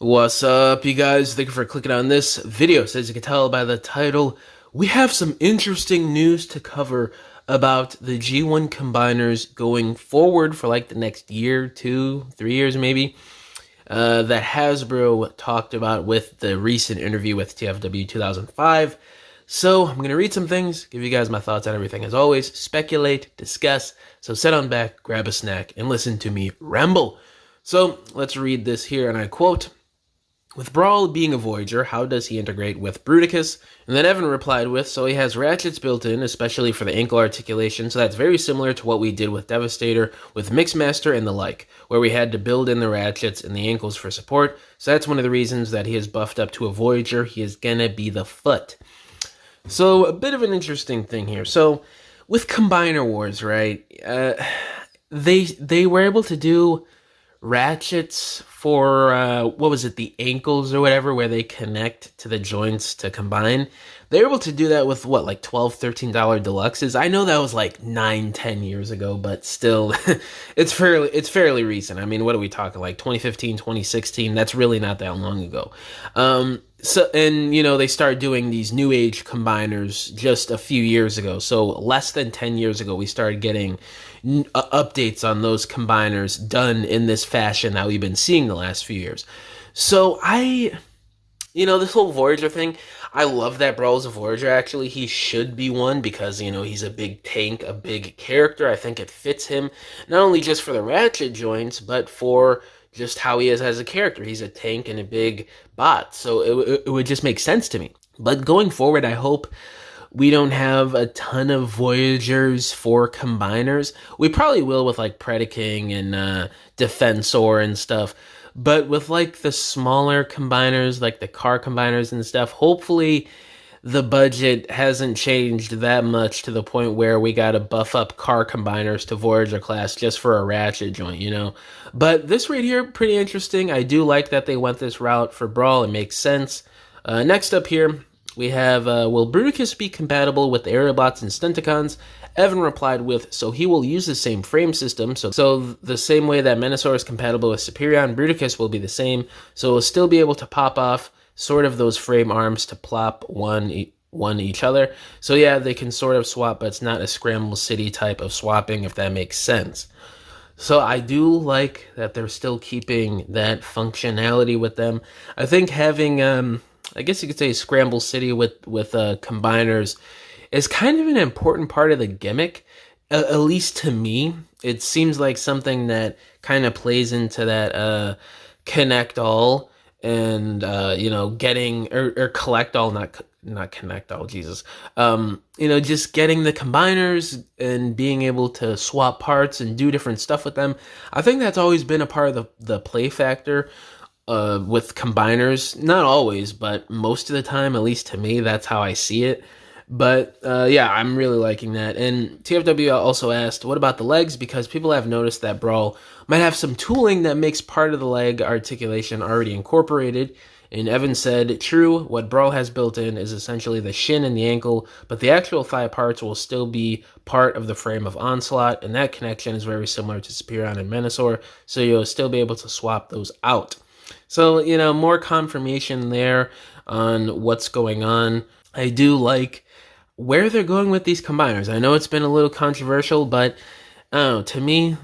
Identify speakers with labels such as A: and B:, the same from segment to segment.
A: What's up, you guys? Thank you for clicking on this video. So as you can tell by the title, we have some interesting news to cover about the G1 combiners going forward for like the next year, 2, 3 years maybe, that Hasbro talked about with the recent interview with TFW 2005. So I'm going to read some things, give you guys my thoughts on everything as always, speculate, discuss. So sit on back, grab a snack, and listen to me ramble. So let's read this here, and I quote, "With Brawl being a Voyager, how does he integrate with Bruticus?" And then Evan replied with, "So he has ratchets built in, especially for the ankle articulation, so that's very similar to what we did with Devastator, with Mixmaster and the like, where we had to build in the ratchets and the ankles for support, so that's one of the reasons that he is buffed up to a Voyager. He is gonna be the foot." So, a bit of an interesting thing here. So, with Combiner Wars, right, they were able to do ratchets for what was it, the ankles or whatever, where they connect to the joints to combine. They're able to do that with what, like $12, $13 deluxes. I know that was like 9-10 years ago, but still it's fairly recent. I mean, what are we talking, like 2015, 2016? That's really not that long ago. And you know, they started doing these new age combiners just a few years ago. So less than 10 years ago, we started getting updates on those combiners done in this fashion that we've been seeing the last few years. So this whole Voyager thing, I love that Brawl's a Voyager. Actually, he should be one because, you know, he's a big tank, a big character. I think it fits him, not only just for the ratchet joints, but for just how he is as a character. He's a tank and a big bot, so it would just make sense to me. But going forward, I hope we don't have a ton of Voyagers for combiners. We probably will with like Predaking and Defensor and stuff. But with like the smaller combiners, like the car combiners and stuff, hopefully the budget hasn't changed that much to the point where we got to buff up car combiners to Voyager class just for a ratchet joint, you know. But this right here, pretty interesting. I do like that they went this route for Brawl. It makes sense. Next up here, we have, will Bruticus be compatible with the Aerobots and Stunticons? Evan replied with, so he will use the same frame system. So the same way that Menasor is compatible with Superion, Bruticus will be the same. So we'll still be able to pop off sort of those frame arms to plop one each other. So yeah, they can sort of swap, but it's not a Scramble City type of swapping, if that makes sense. So I do like that they're still keeping that functionality with them. I think having, I guess you could say Scramble City with combiners is kind of an important part of the gimmick, at least to me. It seems like something that kind of plays into that connect all and getting or collect all, not connect all, Jesus. Just getting the combiners and being able to swap parts and do different stuff with them. I think that's always been a part of the play factor with combiners. Not always, but most of the time, at least to me, that's how I see it. But yeah, I'm really liking that. And TFW also asked, what about the legs? Because people have noticed that Brawl might have some tooling that makes part of the leg articulation already incorporated. And Evan said, true, what Brawl has built in is essentially the shin and the ankle, but the actual thigh parts will still be part of the frame of Onslaught, and that connection is very similar to Superion and Menasor, so you'll still be able to swap those out. So, you know, more confirmation there on what's going on. I do like where they're going with these combiners. I know it's been a little controversial, but I don't know, to me,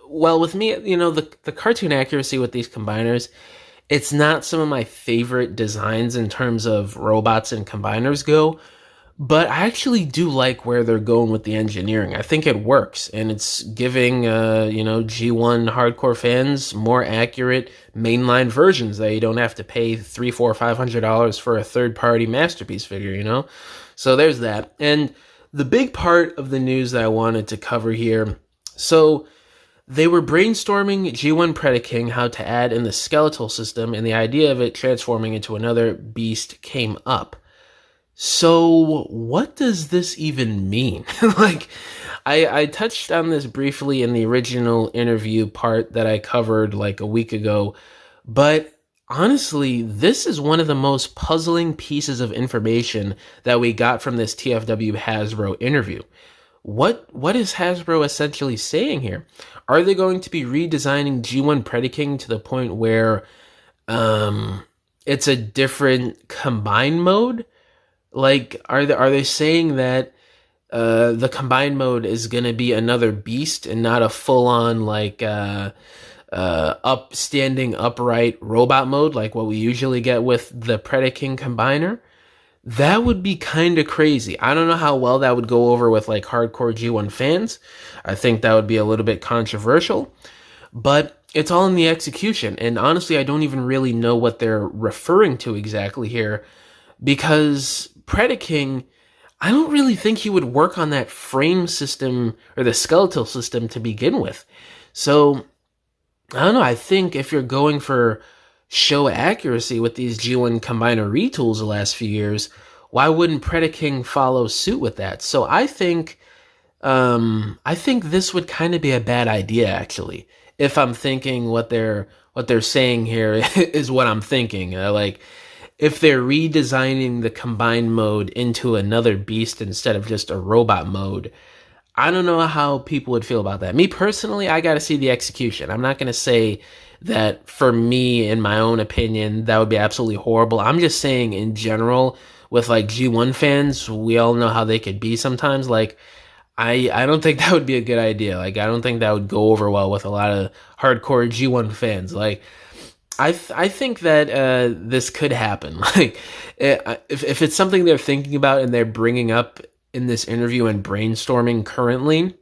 A: with me, you know, the cartoon accuracy with these combiners, it's not some of my favorite designs in terms of robots and combiners go, but I actually do like where they're going with the engineering. I think it works, and it's giving, G1 hardcore fans more accurate mainline versions that you don't have to pay $300, $400, $500 for a third-party Masterpiece figure, you know? So there's that. And the big part of the news that I wanted to cover here, so they were brainstorming G1 Predaking how to add in the skeletal system, and the idea of it transforming into another beast came up. So what does this even mean? Like, I touched on this briefly in the original interview part that I covered like a week ago, but honestly, this is one of the most puzzling pieces of information that we got from this TFW Hasbro interview. What is Hasbro essentially saying here? Are they going to be redesigning G1 Predaking to the point where it's a different combined mode. Like, are they saying that the combined mode is gonna be another beast and not a full on like upstanding upright robot mode like what we usually get with the Predaking combiner? That would be kind of crazy. I don't know how well that would go over with like hardcore G1 fans. I think that would be a little bit controversial, but it's all in the execution. And honestly, I don't even really know what they're referring to exactly here, because Predaking, I don't really think he would work on that frame system or the skeletal system to begin with. So I don't know. I think if you're going for show accuracy with these G1 combiner retools the last few years, why wouldn't Predaking follow suit with that? So I think this would kind of be a bad idea, actually. If I'm thinking what they're saying here is what I'm thinking. Like, if they're redesigning the combined mode into another beast instead of just a robot mode, I don't know how people would feel about that. Me personally, I got to see the execution. I'm not going to say that for me, in my own opinion, that would be absolutely horrible. I'm just saying in general, with like G1 fans, we all know how they could be sometimes. Like, I don't think that would be a good idea. Like, I don't think that would go over well with a lot of hardcore G1 fans. Like, I think that this could happen. Like, if it's something they're thinking about and they're bringing up in this interview and brainstorming currently,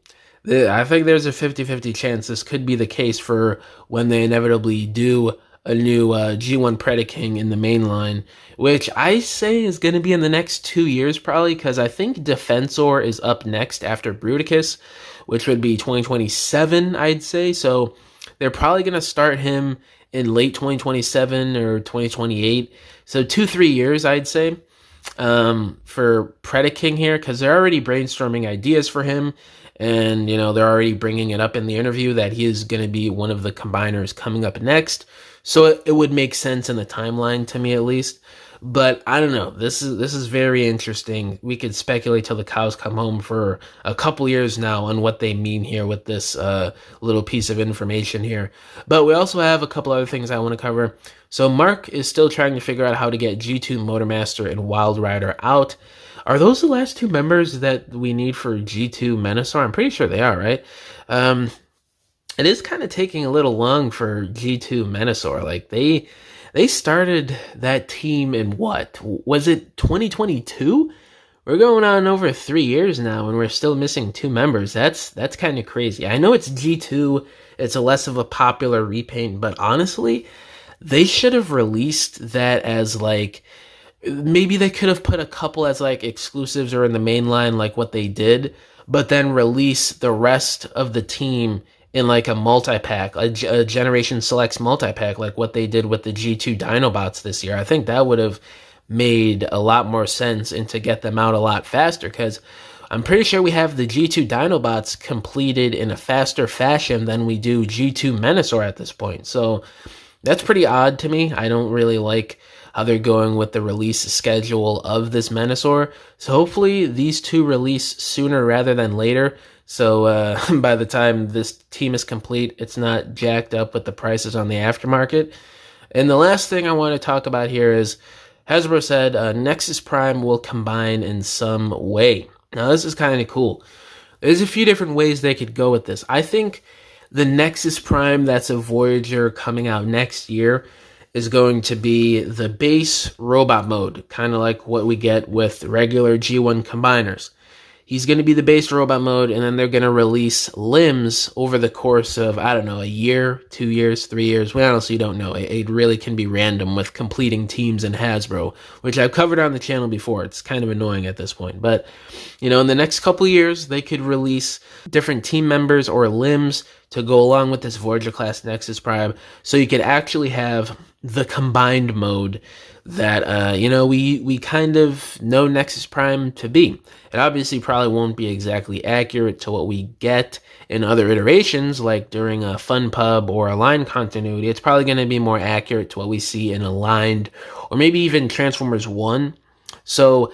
A: I think there's a 50-50 chance this could be the case for when they inevitably do a new G1 Predaking in the main line, which I say is going to be in the next 2 years probably, because I think Defensor is up next after Bruticus, which would be 2027, I'd say. So they're probably going to start him in late 2027 or 2028. So 2-3 years, I'd say, for Predaking here, because they're already brainstorming ideas for him. And, you know, they're already bringing it up in the interview that he is going to be one of the combiners coming up next. So it would make sense in the timeline to me, at least. But I don't know. This is very interesting. We could speculate till the cows come home for a couple years now on what they mean here with this little piece of information here. But we also have a couple other things I want to cover. So Mark is still trying to figure out how to get G2 Motormaster and Wild Rider out. Are those the last two members that we need for G2 Menasor? I'm pretty sure they are, right? It is kind of taking a little long for G2 Menasor. Like, they started that team in what? Was it 2022? We're going on over 3 years now, and we're still missing two members. That's kind of crazy. I know it's G2. It's a less of a popular repaint, but honestly, they should have released that as like, maybe they could have put a couple as like exclusives or in the main line like what they did, but then release the rest of the team in like a multi-pack, a Generation Selects multi-pack, like what they did with the G2 Dinobots this year. I think that would have made a lot more sense and to get them out a lot faster, because I'm pretty sure we have the G2 Dinobots completed in a faster fashion than we do G2 Menasor at this point. So that's pretty odd to me. I don't really like how they're going with the release schedule of this Menasor. So hopefully these two release sooner rather than later. So by the time this team is complete, it's not jacked up with the prices on the aftermarket. And the last thing I want to talk about here is Hasbro said Nexus Prime will combine in some way. Now this is kind of cool. There's a few different ways they could go with this. I think the Nexus Prime that's a Voyager coming out next year is going to be the base robot mode, kind of like what we get with regular G1 combiners. He's going to be the base robot mode, and then they're going to release limbs over the course of, I don't know, a year, 2 years, 3 years. We honestly don't know. It really can be random with completing teams in Hasbro, which I've covered on the channel before. It's kind of annoying at this point. But, you know, in the next couple years, they could release different team members or limbs to go along with this Voyager class Nexus Prime, so you could actually have the combined mode that, you know, we kind of know Nexus Prime to be. It obviously probably won't be exactly accurate to what we get in other iterations, like during a Fun Pub or Aligned continuity. It's probably going to be more accurate to what we see in Aligned, or maybe even Transformers 1. So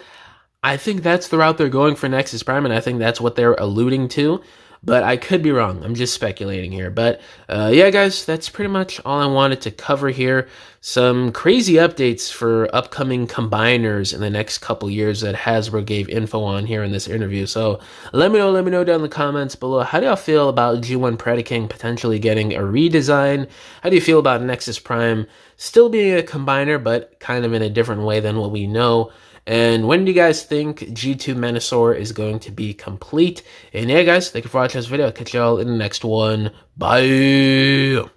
A: I think that's the route they're going for Nexus Prime, and I think that's what they're alluding to. but I could be wrong. I'm just speculating here. But yeah, guys, that's pretty much all I wanted to cover here. Some crazy updates for upcoming combiners in the next couple years that Hasbro gave info on here in this interview. So let me know down in the comments below. How do y'all feel about G1 Predaking potentially getting a redesign? How do you feel about Nexus Prime still being a combiner, but kind of in a different way than what we know? And when do you guys think G2 Menasor is going to be complete? And yeah, guys, thank you for watching this video. I'll catch y'all in the next one. Bye!